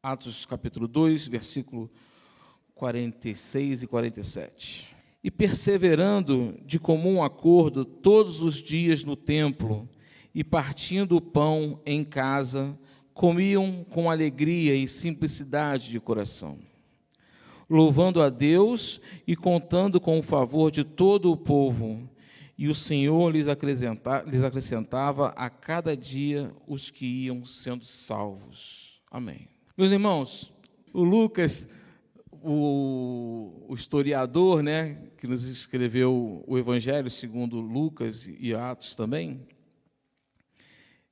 Atos capítulo 2, versículo 46 e 47. E perseverando de comum acordo todos os dias no templo, e partindo o pão em casa, comiam com alegria e simplicidade de coração, louvando a Deus e contando com o favor de todo o povo. E o Senhor lhes acrescentava a cada dia os que iam sendo salvos. Amém. Meus irmãos, o Lucas, o historiador, que nos escreveu o Evangelho segundo Lucas e Atos também,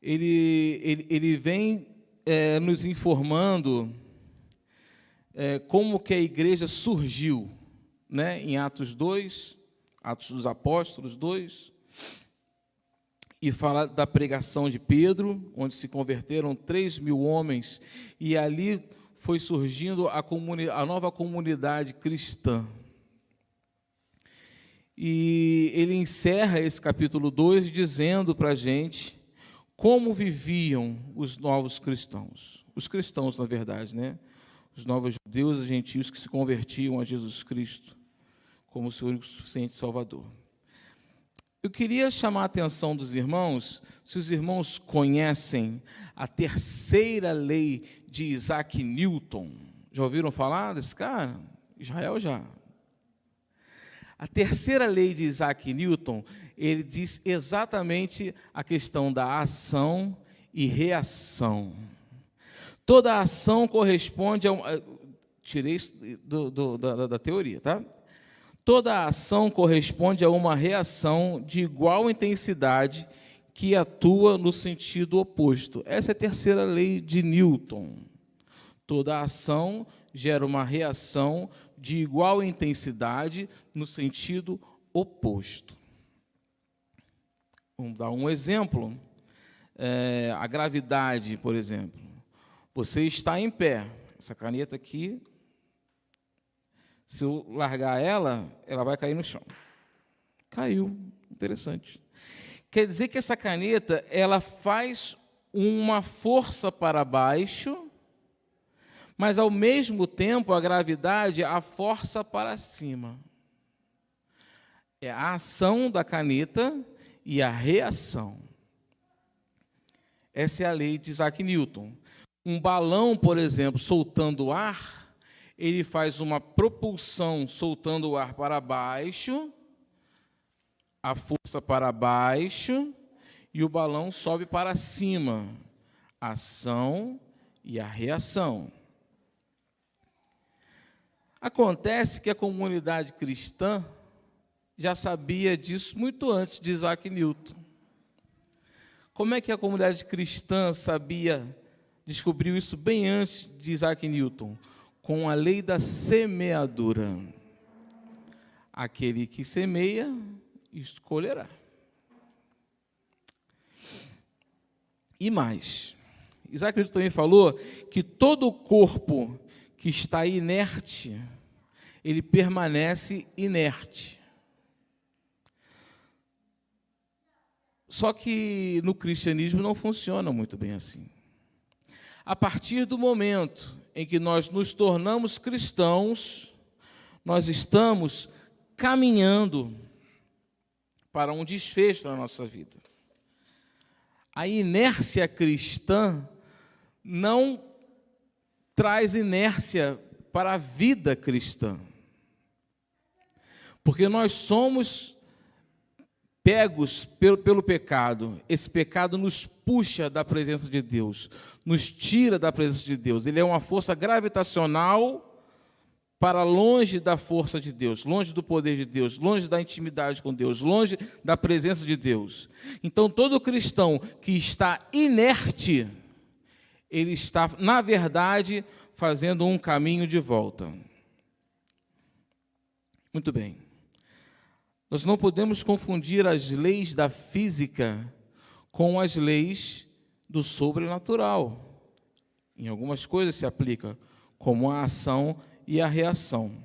ele vem nos informando como que a igreja surgiu, em Atos 2, Atos dos Apóstolos 2, e fala da pregação de Pedro, onde se converteram 3.000 homens, e ali foi surgindo a nova comunidade cristã. E ele encerra esse capítulo 2 dizendo para a gente como viviam os novos cristãos. Os cristãos, na verdade, os novos judeus e gentios que se convertiam a Jesus Cristo como o seu único suficiente Salvador. Eu queria chamar a atenção dos irmãos, se os irmãos conhecem a terceira lei de Isaac Newton. Já ouviram falar desse cara? Israel já. A terceira lei de Isaac Newton, ele diz exatamente a questão da ação e reação. Toda ação corresponde a tirei isso da teoria, tá? Toda ação corresponde a uma reação de igual intensidade que atua no sentido oposto. Essa é a terceira lei de Newton. Toda ação gera uma reação de igual intensidade no sentido oposto. Vamos dar um exemplo. A gravidade, por exemplo. Você está em pé. Essa caneta aqui, se eu largar ela vai cair no chão. Caiu. Interessante. Quer dizer que essa caneta, ela faz uma força para baixo, mas, ao mesmo tempo, a gravidade a força para cima. É a ação da caneta e a reação. Essa é a lei de Isaac Newton. Um balão, por exemplo, soltando ar, ele faz uma propulsão soltando o ar para baixo, a força para baixo, e o balão sobe para cima. A ação e a reação. Acontece que a comunidade cristã já sabia disso muito antes de Isaac Newton. Como é que a comunidade cristã descobriu isso bem antes de Isaac Newton? Com a lei da semeadura. Aquele que semeia, escolherá. E mais, Isaac Newton também falou que todo o corpo que está inerte, ele permanece inerte. Só que no cristianismo não funciona muito bem assim. A partir do momento em que nós nos tornamos cristãos, nós estamos caminhando para um desfecho na nossa vida. A inércia cristã não traz inércia para a vida cristã. Porque nós somos pegos pelo pecado. Esse pecado nos puxa da presença de Deus, nos tira da presença de Deus. Ele é uma força gravitacional para longe da força de Deus, longe do poder de Deus, longe da intimidade com Deus, longe da presença de Deus. Então, todo cristão que está inerte, ele está, na verdade, fazendo um caminho de volta. Muito bem. Nós não podemos confundir as leis da física com as leis do sobrenatural. Em algumas coisas se aplica, como a ação e a reação.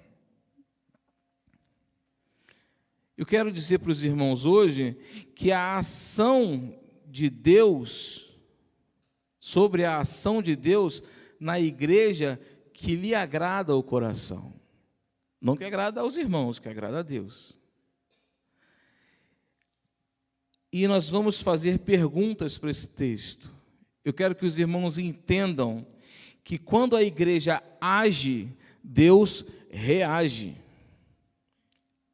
Eu quero dizer para os irmãos hoje que a ação de Deus, sobre a ação de Deus, na igreja que lhe agrada ao coração. Não que agrada aos irmãos, que agrada a Deus. E nós vamos fazer perguntas para esse texto. Eu quero que os irmãos entendam que quando a igreja age, Deus reage.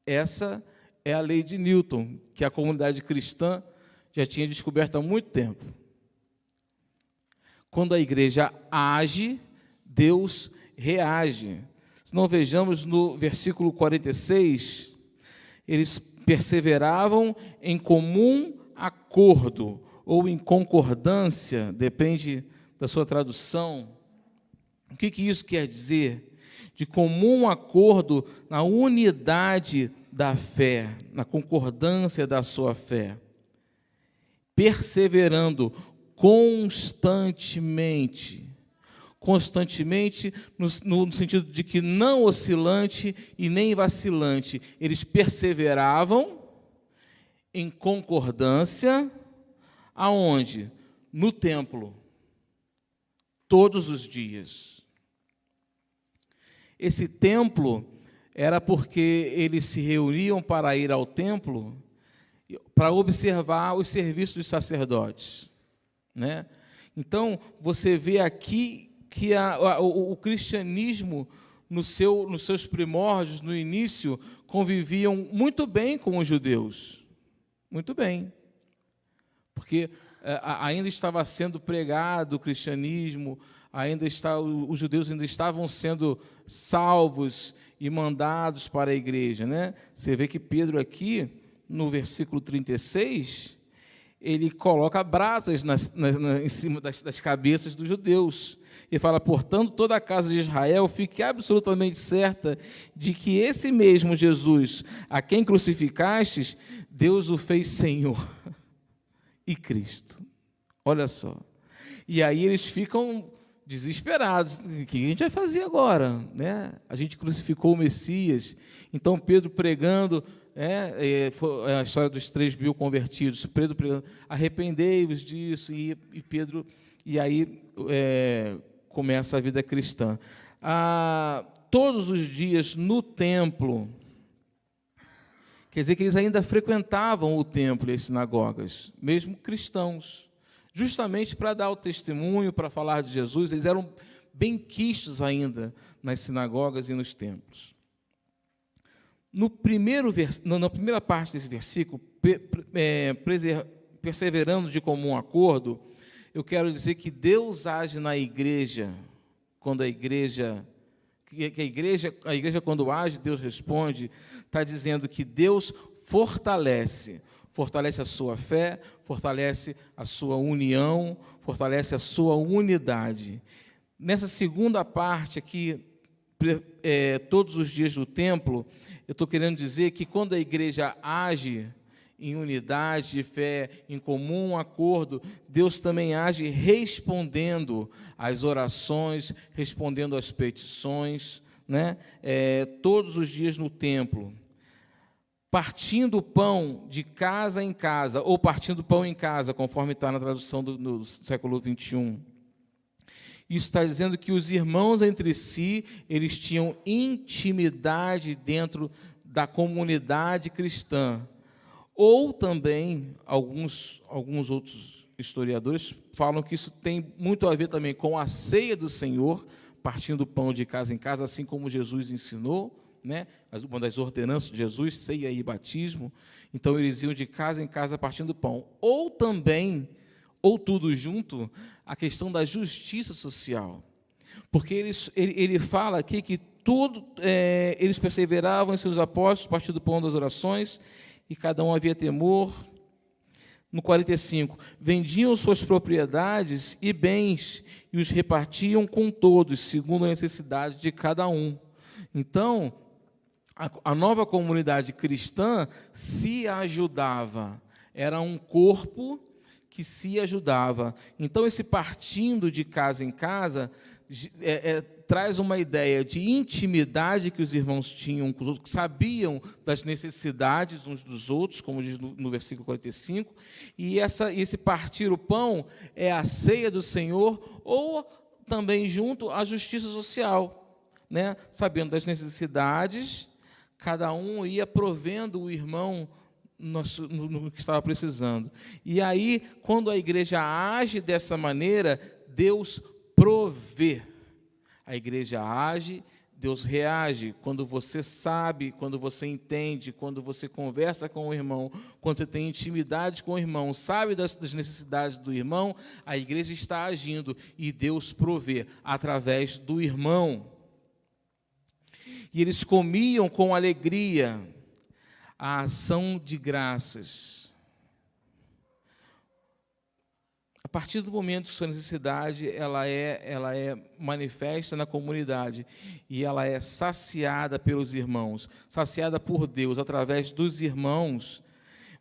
Essa é a lei de Newton, que a comunidade cristã já tinha descoberto há muito tempo. Quando a igreja age, Deus reage. Se não vejamos no versículo 46, eles perseveravam em comum acordo, ou em concordância, depende da sua tradução. O que isso quer dizer? De comum acordo na unidade da fé, na concordância da sua fé. Perseverando constantemente no sentido de que não oscilante e nem vacilante. Eles perseveravam em concordância, aonde? No templo, todos os dias. Esse templo era porque eles se reuniam para ir ao templo para observar os serviços dos sacerdotes, né? Então, você vê aqui que o cristianismo, nos seus primórdios, no início, conviviam muito bem com os judeus. Muito bem. Porque ainda estava sendo pregado o cristianismo, os judeus ainda estavam sendo salvos e mandados para a igreja, né? Você vê que Pedro aqui, no versículo 36, ele coloca brasas em cima das cabeças dos judeus. Ele fala, portanto, toda a casa de Israel fique absolutamente certa de que esse mesmo Jesus, a quem crucificastes, Deus o fez Senhor e Cristo. Olha só. E aí eles ficam desesperados. O que a gente vai fazer agora? Né? A gente crucificou o Messias. Então, Pedro pregando, foi a história dos 3.000 convertidos. Pedro pregando, arrependei-vos disso. E aí começa a vida cristã. Todos os dias no templo, quer dizer que eles ainda frequentavam o templo e as sinagogas, mesmo cristãos, justamente para dar o testemunho, para falar de Jesus. Eles eram bem quistos ainda nas sinagogas e nos templos. Na primeira parte desse versículo, perseverando de comum acordo, eu quero dizer que Deus age na igreja, quando a igreja quando age, Deus responde. Está dizendo que Deus fortalece a sua fé, fortalece a sua união, fortalece a sua unidade. Nessa segunda parte aqui, todos os dias do templo, eu estou querendo dizer que quando a igreja age em unidade de fé, em comum acordo, Deus também age respondendo às orações, respondendo às petições, né? Todos os dias no templo. Partindo o pão de casa em casa, ou partindo o pão em casa, conforme está na tradução do século 21. Isso está dizendo que os irmãos entre si, eles tinham intimidade dentro da comunidade cristã. Ou também, alguns outros historiadores falam que isso tem muito a ver também com a ceia do Senhor, partindo o pão de casa em casa, assim como Jesus ensinou, né? Uma das ordenanças de Jesus, ceia e batismo. Então, eles iam de casa em casa partindo o pão. Ou também, ou tudo junto, a questão da justiça social. Porque ele fala aqui que eles perseveravam em seus apóstolos, partindo do pão das orações, e cada um havia temor. No 45, vendiam suas propriedades e bens e os repartiam com todos, segundo a necessidade de cada um. Então, a nova comunidade cristã se ajudava, era um corpo que se ajudava. Então, esse partindo de casa em casa traz uma ideia de intimidade que os irmãos tinham com os outros, que sabiam das necessidades uns dos outros, como diz no versículo 45, e esse partir o pão é a ceia do Senhor, ou também junto à justiça social, né? Sabendo das necessidades, cada um ia provendo o irmão no que estava precisando. E aí, quando a igreja age dessa maneira, Deus provê. A igreja age, Deus reage. Quando você sabe, quando você entende, quando você conversa com o irmão, quando você tem intimidade com o irmão, sabe das necessidades do irmão, a igreja está agindo e Deus provê através do irmão. E eles comiam com alegria a ação de graças. A partir do momento que sua necessidade ela é manifesta na comunidade e ela é saciada pelos irmãos, saciada por Deus através dos irmãos,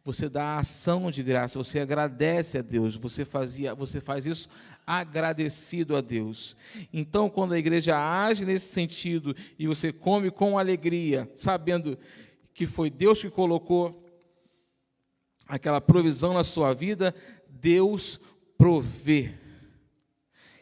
você dá a ação de graça, você agradece a Deus, você faz isso agradecido a Deus. Então, quando a igreja age nesse sentido e você come com alegria, sabendo que foi Deus que colocou aquela provisão na sua vida, Deus provê.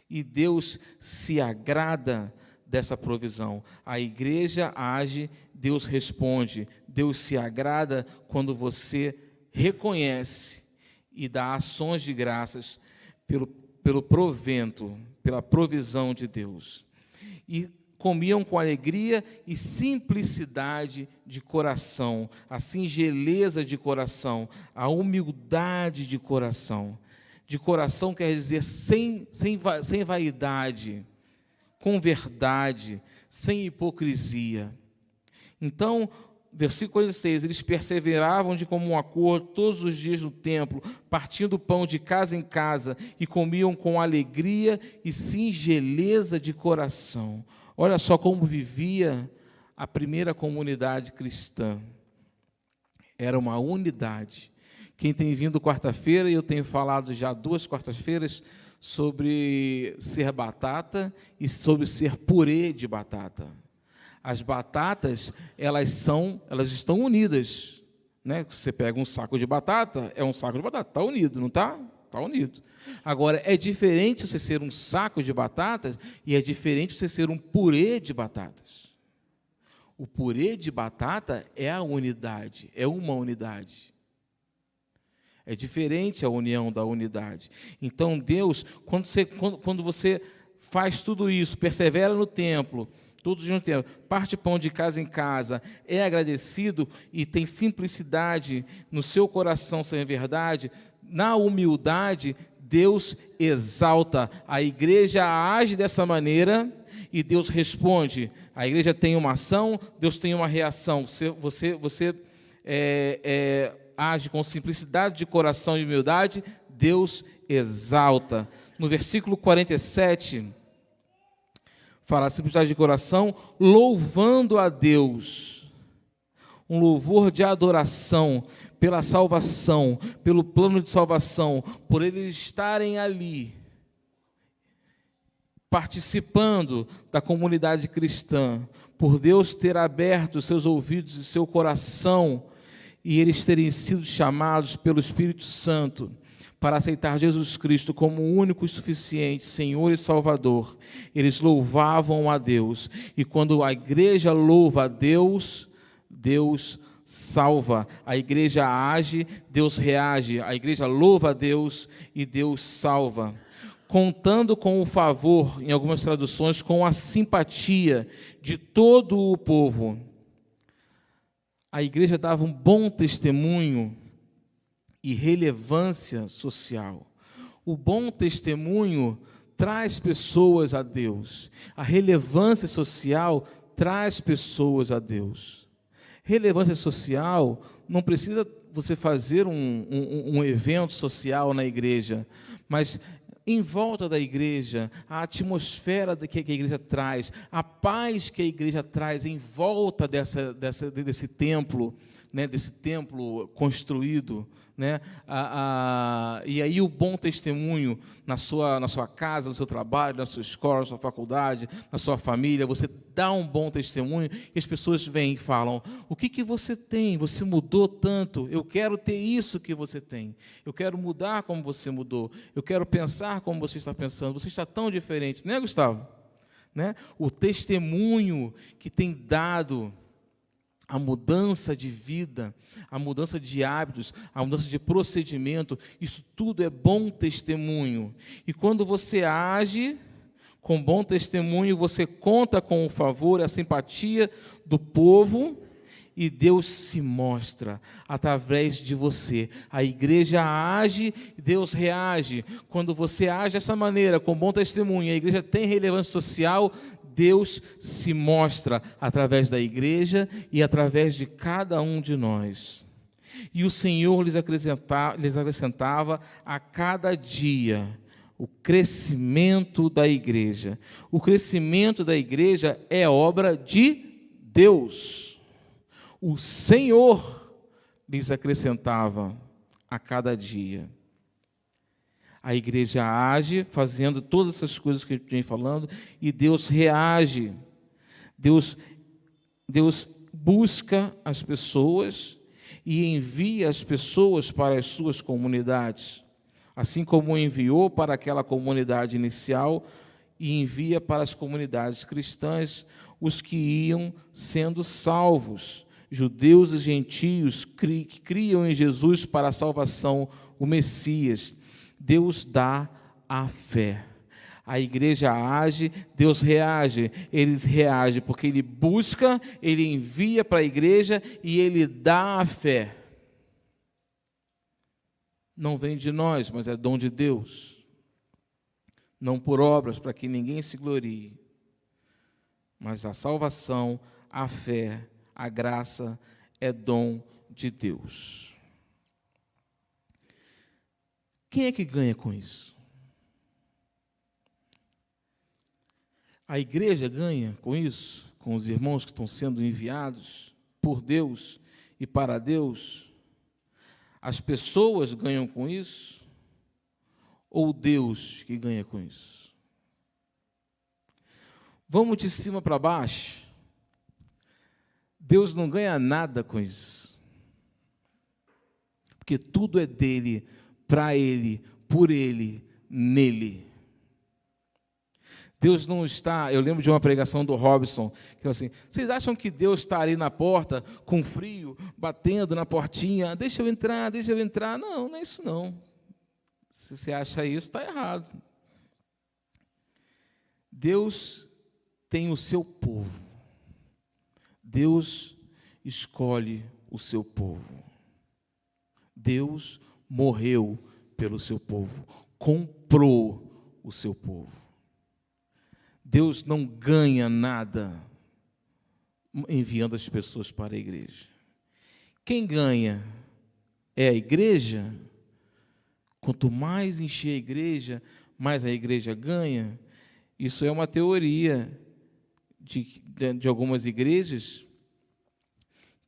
E Deus se agrada dessa provisão. A igreja age, Deus responde. Deus se agrada quando você reconhece e dá ações de graças pelo provento, pela provisão de Deus. E comiam com alegria e simplicidade de coração, a singeleza de coração, a humildade de coração. De coração quer dizer sem vaidade, com verdade, sem hipocrisia. Então, versículo 46, eles perseveravam de comum acordo todos os dias no templo, partindo o pão de casa em casa, e comiam com alegria e singeleza de coração. Olha só como vivia a primeira comunidade cristã. Era uma unidade. Quem tem vindo quarta-feira, e eu tenho falado já 2 quartas-feiras, sobre ser batata e sobre ser purê de batata. As batatas, elas estão unidas, né? Você pega um saco de batata, é um saco de batata, está unido, não está? Está unido. Agora, é diferente você ser um saco de batatas e é diferente você ser um purê de batatas. O purê de batata é a unidade, é uma unidade. É diferente a união da unidade. Então, Deus, quando você faz tudo isso, persevera no templo, todos no templo, parte pão de casa em casa, é agradecido e tem simplicidade no seu coração sem verdade, na humildade, Deus exalta. A igreja age dessa maneira e Deus responde. A igreja tem uma ação, Deus tem uma reação. Você age com simplicidade de coração e humildade, Deus exalta. No versículo 47, fala simplicidade de coração, louvando a Deus. Um louvor de adoração pela salvação, pelo plano de salvação, por eles estarem ali, participando da comunidade cristã, por Deus ter aberto seus ouvidos e seu coração, e eles terem sido chamados pelo Espírito Santo para aceitar Jesus Cristo como o único e suficiente Senhor e Salvador. Eles louvavam a Deus, e quando a igreja louva a Deus, Deus salva. A igreja age, Deus reage. A igreja louva a Deus e Deus salva. Contando com o favor, em algumas traduções, com a simpatia de todo o povo. A igreja dava um bom testemunho e relevância social. O bom testemunho traz pessoas a Deus. A relevância social traz pessoas a Deus. Relevância social, não precisa você fazer um evento social na igreja, mas em volta da igreja, a atmosfera que a igreja traz, a paz que a igreja traz em volta desse templo, né, desse templo construído, né, e aí o bom testemunho na sua casa, no seu trabalho, na sua escola, na sua faculdade, na sua família, você dá um bom testemunho e as pessoas vêm e falam: o que você tem? Você mudou tanto, eu quero ter isso que você tem, eu quero mudar como você mudou, eu quero pensar como você está pensando, você está tão diferente, né, Gustavo? Né? O testemunho que tem dado a mudança de vida, a mudança de hábitos, a mudança de procedimento, isso tudo é bom testemunho. E quando você age com bom testemunho, você conta com o favor e a simpatia do povo, e Deus se mostra através de você. A igreja age, Deus reage. Quando você age dessa maneira, com bom testemunho, a igreja tem relevância social, Deus se mostra através da igreja e através de cada um de nós. E o Senhor lhes acrescentava a cada dia o crescimento da igreja. O crescimento da igreja é obra de Deus. O Senhor lhes acrescentava a cada dia. A igreja age fazendo todas essas coisas que a gente vem falando, e Deus reage. Deus busca as pessoas e envia as pessoas para as suas comunidades, assim como enviou para aquela comunidade inicial e envia para as comunidades cristãs os que iam sendo salvos, judeus e gentios que criam em Jesus para a salvação, o Messias. Deus dá a fé. A igreja age, Deus reage. Ele reage porque Ele busca, Ele envia para a igreja e Ele dá a fé. Não vem de nós, mas é dom de Deus. Não por obras, para que ninguém se glorie. Mas a salvação, a fé, a graça é dom de Deus. Quem é que ganha com isso? A igreja ganha com isso, com os irmãos que estão sendo enviados por Deus e para Deus? As pessoas ganham com isso? Ou Deus que ganha com isso? Vamos de cima para baixo. Deus não ganha nada com isso, porque tudo é dele, para Ele, por Ele, nele. Deus não está... Eu lembro de uma pregação do Robson, que falou assim: vocês acham que Deus está ali na porta, com frio, batendo na portinha, deixa eu entrar, deixa eu entrar? Não, não é isso não. Se você acha isso, está errado. Deus tem o seu povo. Deus escolhe o seu povo. Deus morreu pelo seu povo, comprou o seu povo. Deus não ganha nada enviando as pessoas para a igreja. Quem ganha é a igreja. Quanto mais encher a igreja, mais a igreja ganha. Isso é uma teoria de algumas igrejas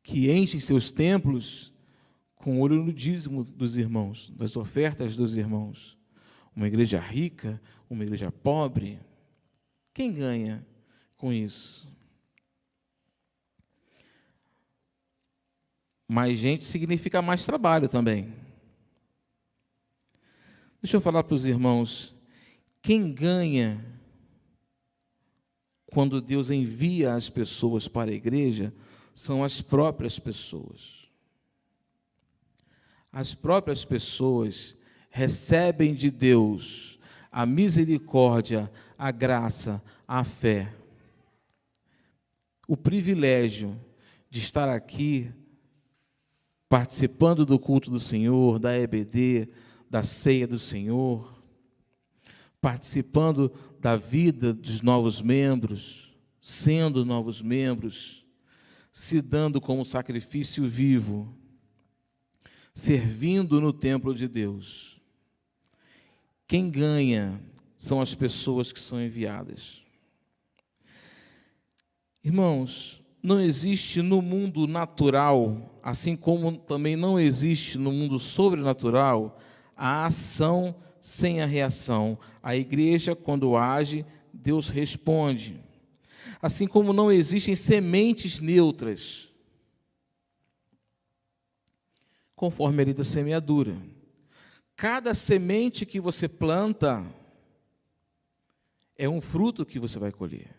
que enchem seus templos com olho no dízimo dos irmãos, das ofertas dos irmãos. Uma igreja rica, uma igreja pobre. Quem ganha com isso? Mais gente significa mais trabalho também. Deixa eu falar para os irmãos, quem ganha quando Deus envia as pessoas para a igreja são as próprias pessoas. As próprias pessoas recebem de Deus a misericórdia, a graça, a fé, o privilégio de estar aqui participando do culto do Senhor, da EBD, da ceia do Senhor, participando da vida dos novos membros, sendo novos membros, se dando como sacrifício vivo, servindo no templo de Deus. Quem ganha são as pessoas que são enviadas. Irmãos, não existe no mundo natural, assim como também não existe no mundo sobrenatural, a ação sem a reação. A igreja, quando age, Deus responde. Assim como não existem sementes neutras, conforme a lei da semeadura. Cada semente que você planta é um fruto que você vai colher.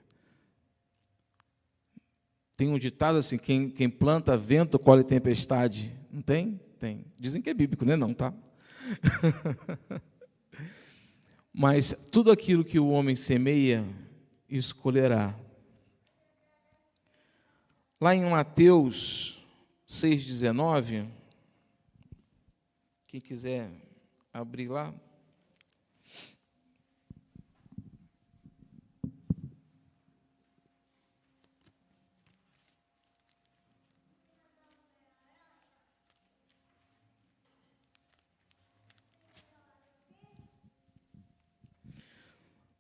Tem um ditado assim, quem planta vento, colhe tempestade. Não tem? Tem. Dizem que é bíblico, não é não, tá? Mas tudo aquilo que o homem semeia, isso colherá. Lá em Mateus 6,19, quem quiser abrir lá.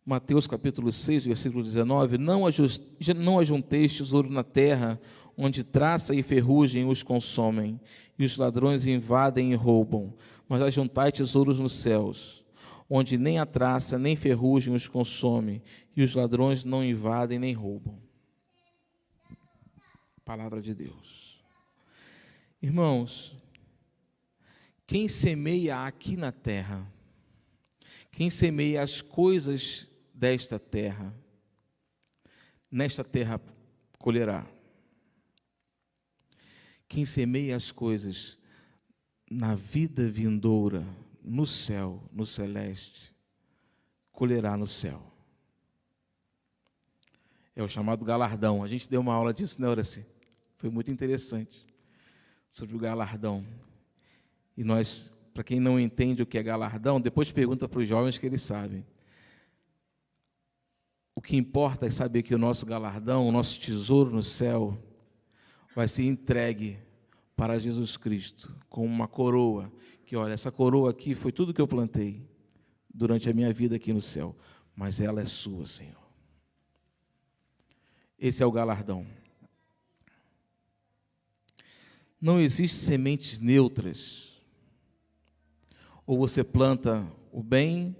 Mateus capítulo 6, versículo 19, não ajunteis tesouro na terra, onde traça e ferrugem os consomem, e os ladrões invadem e roubam, mas ajuntai tesouros nos céus, onde nem a traça nem ferrugem os consome, e os ladrões não invadem nem roubam. Palavra de Deus. Irmãos, quem semeia aqui na terra, quem semeia as coisas desta terra, nesta terra colherá. Quem semeia as coisas na vida vindoura, no céu, no celeste, colherá no céu. É o chamado galardão. A gente deu uma aula disso, né, Horaci? Foi muito interessante, sobre o galardão. E nós, para quem não entende o que é galardão, depois pergunta para os jovens que eles sabem. O que importa é saber que o nosso galardão, o nosso tesouro no céu, vai ser entregue para Jesus Cristo, com uma coroa, que olha, essa coroa aqui foi tudo que eu plantei durante a minha vida aqui no céu, mas ela é sua, Senhor. Esse é o galardão. Não existem sementes neutras. Ou você planta o bem,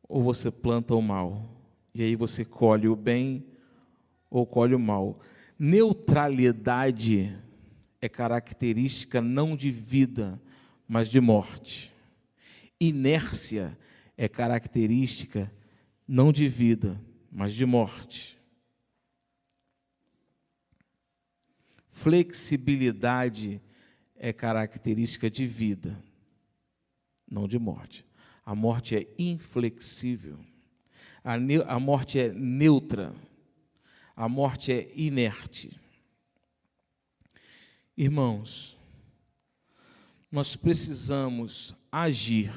ou você planta o mal. E aí você colhe o bem ou colhe o mal. Neutralidade é característica não de vida, mas de morte. Inércia é característica não de vida, mas de morte. Flexibilidade é característica de vida, não de morte. A morte é inflexível. A morte é neutra. A morte é inerte. Irmãos, nós precisamos agir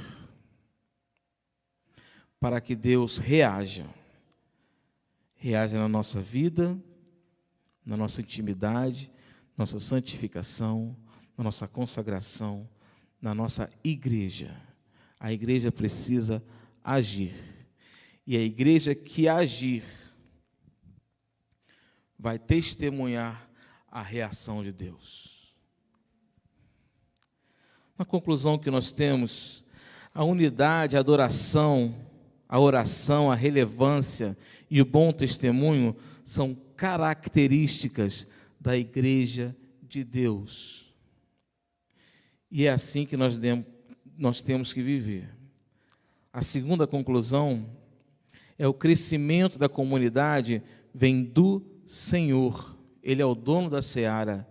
para que Deus reaja. Reaja na nossa vida, na nossa intimidade, nossa santificação, na nossa consagração, na nossa igreja. A igreja precisa agir. E a igreja que agir vai testemunhar a reação de Deus. Na conclusão que nós temos, a unidade, a adoração, a oração, a relevância e o bom testemunho são características da igreja de Deus. E é assim que nós temos que viver. A segunda conclusão é o crescimento da comunidade vem do Senhor. Ele é o dono da seara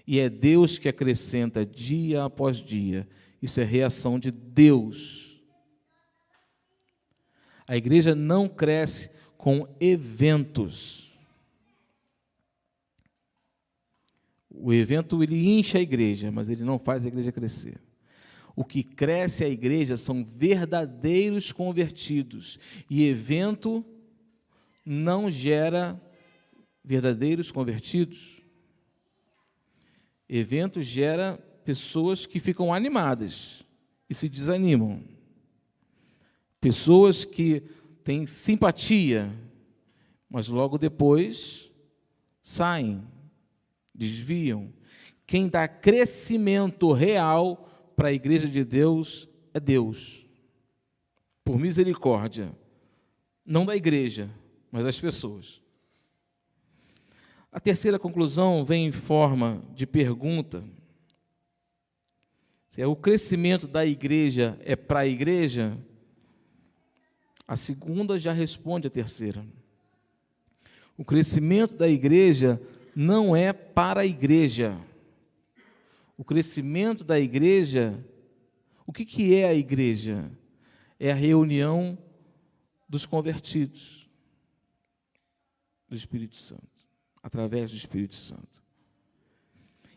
e é Deus que acrescenta dia após dia. Isso é reação de Deus. A igreja não cresce com eventos. O evento, ele incha a igreja, mas ele não faz a igreja crescer. O que cresce a igreja são verdadeiros convertidos. E evento não gera verdadeiros convertidos. Evento gera pessoas que ficam animadas e se desanimam. Pessoas que têm simpatia, mas logo depois saem desviam. Quem dá crescimento real para a igreja de Deus é Deus, por misericórdia, não da igreja, mas das pessoas. A terceira conclusão vem em forma de pergunta. Se o crescimento da igreja é para a igreja, a segunda já responde a terceira. O crescimento da igreja não é para a igreja. O crescimento da igreja, o que é a igreja? É a reunião dos convertidos do Espírito Santo, através do Espírito Santo.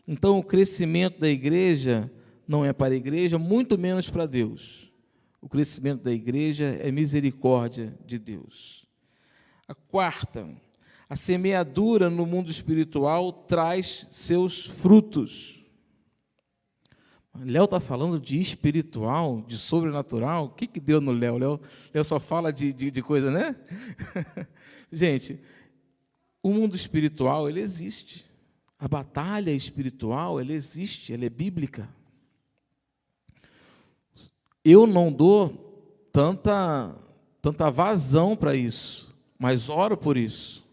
Então, o crescimento da igreja não é para a igreja, muito menos para Deus. O crescimento da igreja é misericórdia de Deus. A quarta, a semeadura no mundo espiritual traz seus frutos. Léo está falando de espiritual, de sobrenatural. O que deu no Léo? Léo só fala de coisa, né? Gente, o mundo espiritual, ele existe. A batalha espiritual, ela existe, ela é bíblica. Eu não dou tanta vazão para isso, mas oro por isso.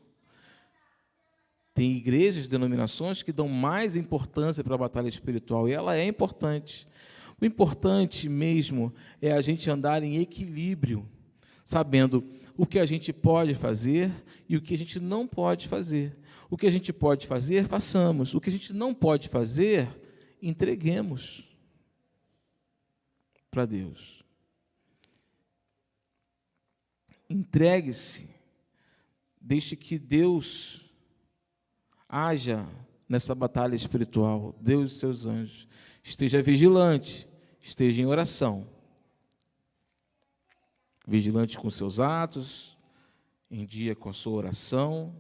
Tem igrejas, denominações que dão mais importância para a batalha espiritual, e ela é importante. O importante mesmo é a gente andar em equilíbrio, sabendo o que a gente pode fazer e o que a gente não pode fazer. O que a gente pode fazer, façamos. O que a gente não pode fazer, entreguemos para Deus. Entregue-se, deixe que Deus haja nessa batalha espiritual, Deus e seus anjos. Esteja vigilante, esteja em oração. Vigilante com seus atos, em dia com a sua oração,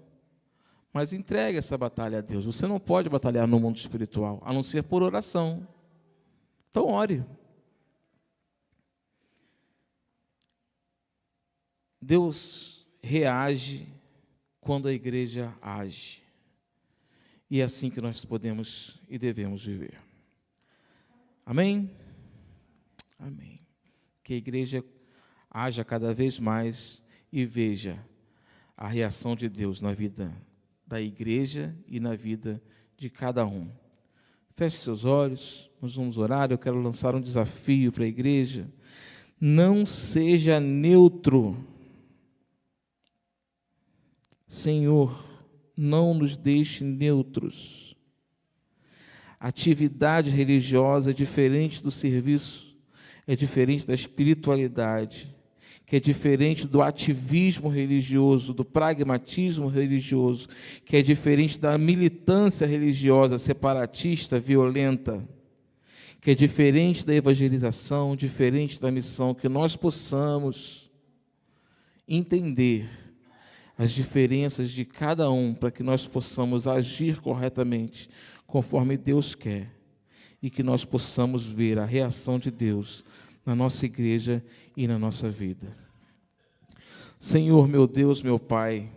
mas entregue essa batalha a Deus. Você não pode batalhar no mundo espiritual, a não ser por oração. Então, ore. Deus reage quando a igreja age. E é assim que nós podemos e devemos viver. Amém? Amém. Que a igreja haja cada vez mais e veja a reação de Deus na vida da igreja e na vida de cada um. Feche seus olhos, nós vamos orar. Eu quero lançar um desafio para a igreja. Não seja neutro. Senhor, não nos deixe neutros. Atividade religiosa é diferente do serviço, é diferente da espiritualidade, que é diferente do ativismo religioso, do pragmatismo religioso, que é diferente da militância religiosa separatista, violenta, que é diferente da evangelização, diferente da missão, que nós possamos entender as diferenças de cada um, para que nós possamos agir corretamente, conforme Deus quer, e que nós possamos ver a reação de Deus na nossa igreja e na nossa vida. Senhor, meu Deus, meu Pai,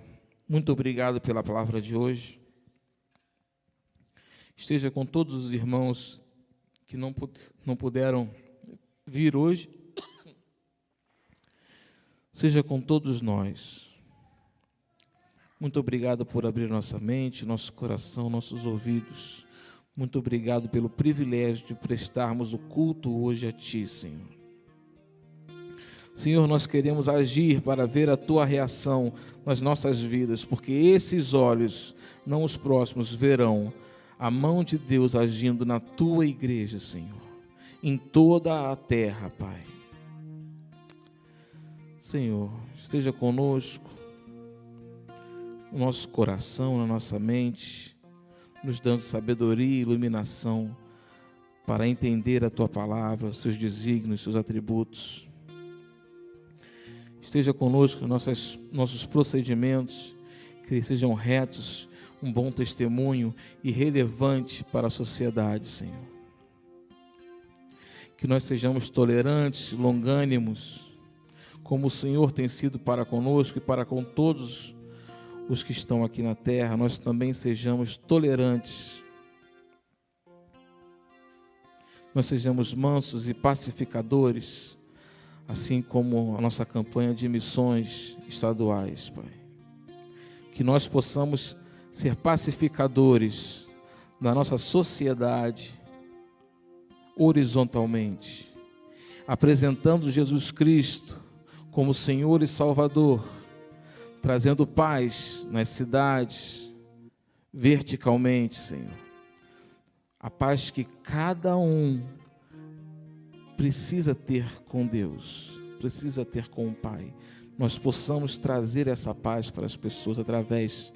muito obrigado pela palavra de hoje. Esteja com todos os irmãos que não puderam vir hoje. Seja com todos nós. Muito obrigado por abrir nossa mente, nosso coração, nossos ouvidos. Muito obrigado pelo privilégio de prestarmos o culto hoje a Ti, Senhor. Senhor, nós queremos agir para ver a Tua reação nas nossas vidas, porque esses olhos, não os próximos, verão a mão de Deus agindo na Tua igreja, Senhor, em toda a terra, Pai. Senhor, esteja conosco, no nosso coração, na nossa mente, nos dando sabedoria e iluminação para entender a Tua palavra, seus desígnios, seus atributos. Esteja conosco nos nossos procedimentos, que sejam retos, um bom testemunho e relevante para a sociedade, Senhor. Que nós sejamos tolerantes, longânimos, como o Senhor tem sido para conosco e para com todos os que estão aqui na terra, nós também sejamos tolerantes. Nós sejamos mansos e pacificadores, assim como a nossa campanha de missões estaduais, Pai. Que nós possamos ser pacificadores da nossa sociedade, horizontalmente, apresentando Jesus Cristo como Senhor e Salvador, trazendo paz nas cidades, verticalmente, Senhor. A paz que cada um precisa ter com Deus, precisa ter com o Pai. Nós possamos trazer essa paz para as pessoas através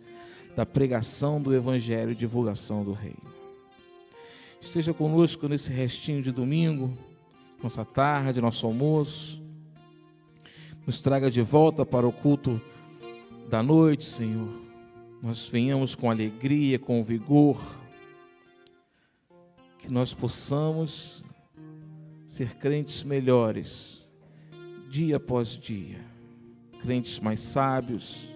da pregação do Evangelho e divulgação do Reino. Esteja conosco nesse restinho de domingo, nossa tarde, nosso almoço. Nos traga de volta para o culto da noite, Senhor. Nós venhamos com alegria, com vigor. Que nós possamos ser crentes melhores, dia após dia. Crentes mais sábios,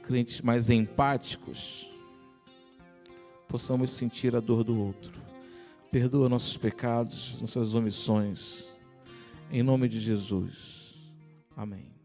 crentes mais empáticos. Possamos sentir a dor do outro. Perdoa nossos pecados, nossas omissões. Em nome de Jesus. Amém.